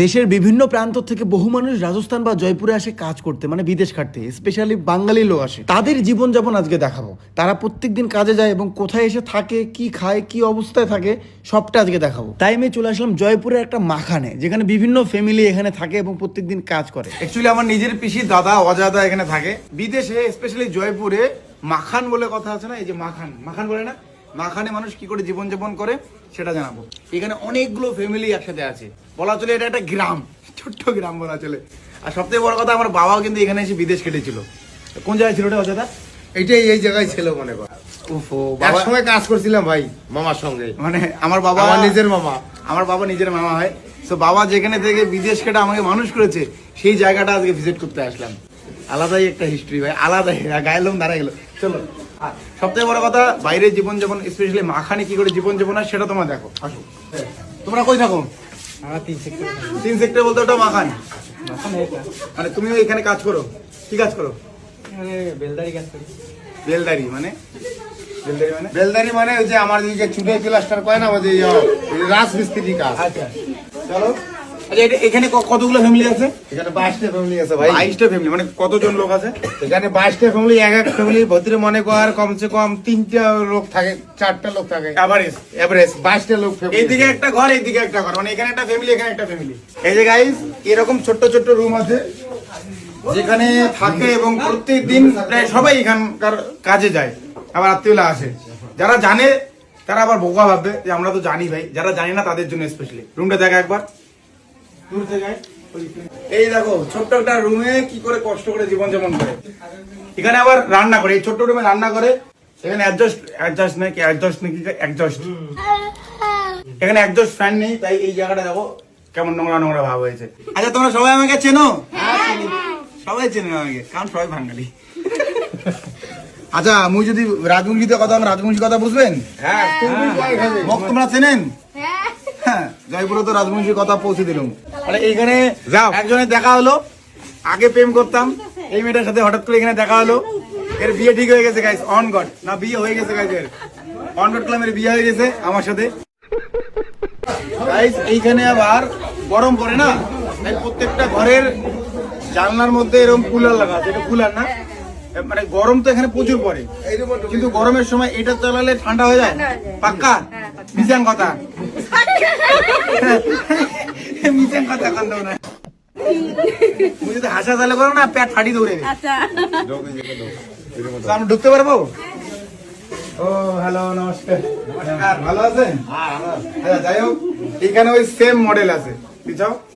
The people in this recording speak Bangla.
দেশের বিভিন্ন প্রান্ত থেকে বহু মানুষ রাজস্থান বা জয়পুরে আসে কাজ করতে, মানে বিদেশ খাটতে। স্পেশালি বাঙালি লোক আসে। তাদের জীবনযাপন আজকে দেখাবো। তারা প্রত্যেকদিন কাজে যায় এবং কোথায় এসে থাকে, কি খায়, কি অবস্থায় থাকে, সবটা আজকে দেখাবো। তাই আমি চলে আসলাম জয়পুরের একটা মাখানে, যেখানে বিভিন্ন ফ্যামিলি এখানে থাকে এবং প্রত্যেকদিন কাজ করে। অ্যাকচুয়ালি আমার নিজের পিসি দাদা অজাদা এখানে থাকে বিদেশে, স্পেশালি জয়পুরে। মাখান বলে কথা আছে না, এই যে মাখান মাখান বলে না, মাখানে মানুষ কি করে জীবনযাপন করে সেটা জানাবো। এখানে অনেকগুলো ফ্যামিলি একসাথে আছে, বলা চলে এটা একটা গ্রাম, ছোট্ট গ্রাম বলা চলে। আর সবথেকে বড় কথা, আমার বাবাও কিন্তু এখানে এসে বিদেশ কেটেছিল। কোন জায়গায় ছিল ওটা অজাদা? এইটাই এই জায়গায় ছিল মনে কর। উফো, এক সময় কাজ করছিলাম ভাই মামার সঙ্গে, মানে আমার বাবা আমার নিজের মামা। আমার বাবা নিজের মামা হয়। তো বাবা যেখানে থেকে বিদেশ কেটে আমাকে মানুষ করেছে, সেই জায়গাটা আজকে ভিজিট করতে আসলাম। আলাদাই একটা হিস্ট্রি ভাই, আলাদাই। গায়ে লোম দাঁড়ায় গেল। চলো, সব থেকে বড় কথা, বাইরে জীবনযাপন, স্পেশালি মাখানে কি করে জীবনযাপন হয় সেটা তোমরা দেখো। আসো, তোমরা কই থাকো? তিন সেক্টর বলতে ওটা মাখান, মানে তুমিও এখানে কাজ করো? কি কাজ করো? বেলদারি মানে বেলদারি মানে বেলদারি মানে ওই যে আমার দিকে চুলে প্লাস্টার করে না, ওই যে রাজমিস্ত্রি কাজ। আচ্ছা, চলো। আচ্ছা, এখানে কতগুলো ফ্যামিলি আছে? এখানে 22টা ফ্যামিলি আছে ভাই। 22টা ফ্যামিলি, মানে কতজন লোক আছে? এখানে 22টা ফ্যামিলি, এক এক ফ্যামিলির ভিতরে মনে কর কমসে কম 3টা লোক থাকে, 4টা লোক থাকে এভারেজ। এভারেজ 22টা লোক family। এইদিকে একটা ঘর, এইদিকে একটা ঘর, মানে এখানে একটা ফ্যামিলি, এখানে একটা ফ্যামিলি। এই যে গাইস, এরকম ছোট্ট ছোট্ট রুম আছে যেখানে থাকে এবং প্রত্যেকদিন প্রায় সবাই এখানকার কাজে যায়, আবার রাত্রিবেলা আসে। যারা জানে তারা আবার বোকা ভাববে যে আমরা তো জানি ভাই, যারা জানি না তাদের জন্য স্পেশালি। রুমটা দেখা একবার দূর থেকে। এই দেখো, ছোট্ট একটা রুমে কি করে কষ্ট করে জীবনযাপন করে। এখানে আবার রান্না করে, এই ছোট্ট রুমে রান্না করে। এখানে অ্যাডজাস্ট নাকি অ্যাডজাস্ট, এখানে অ্যাডজাস্ট ফ্যান নেই, তাই এই জায়গাটা দেখো কেমন নোংরা নোংরা ভাব হয়েছে। আচ্ছা, তোমরা সবাই আমাকে চেনো? সবাই চেনে আমাকে, কারণ সবাই বাঙালি। আচ্ছা, মুই যদি রাজবংশীতে কথা, রাজবংশী কথা বুঝবেন? হ্যাঁ, তুমি কয় খাবে? মোক তোমরা চেনেন? হ্যাঁ, জয়পুরে তো রাজবংশীর কথা পৌঁছে দিলাম। মানে এইখানে যাও। একজনের দেখা হলো, আগে প্রেম করতাম, এই মেয়েটার সাথে হঠাৎ করে এখানে দেখা হলো। এর বিয়ে ঠিক হয়ে গেছে গাইস, অন গড। না, বিয়ে হয়ে গেছে গাইস, এর অন গড ক্লামের বিয়ে হয়ে গেছে আমার সাথে গাইস। এইখানে আবার গরম পড়ে না, তাই প্রত্যেকটা ঘরের জানলার মধ্যে এরকম কুলার লাগা আছে। এটা কুলার না, মানে গরম তো এখানে প্রচুর পড়ে, কিন্তু গরমের সময় এটা চালালে ঠান্ডা হয়ে যায়। পাক্কা মিশাং কথা, মিশাং কথা কান্দ না। মুই যদি হাসা চালে করো না, পেট ফাটি দৌড়ে। আমরা ঢুকতে পারবো? ও হ্যালো, নমস্কার। ভালো আছেন? আচ্ছা, যাই হোক, এখানে ওই সেম মডেল আছে, বুঝছো?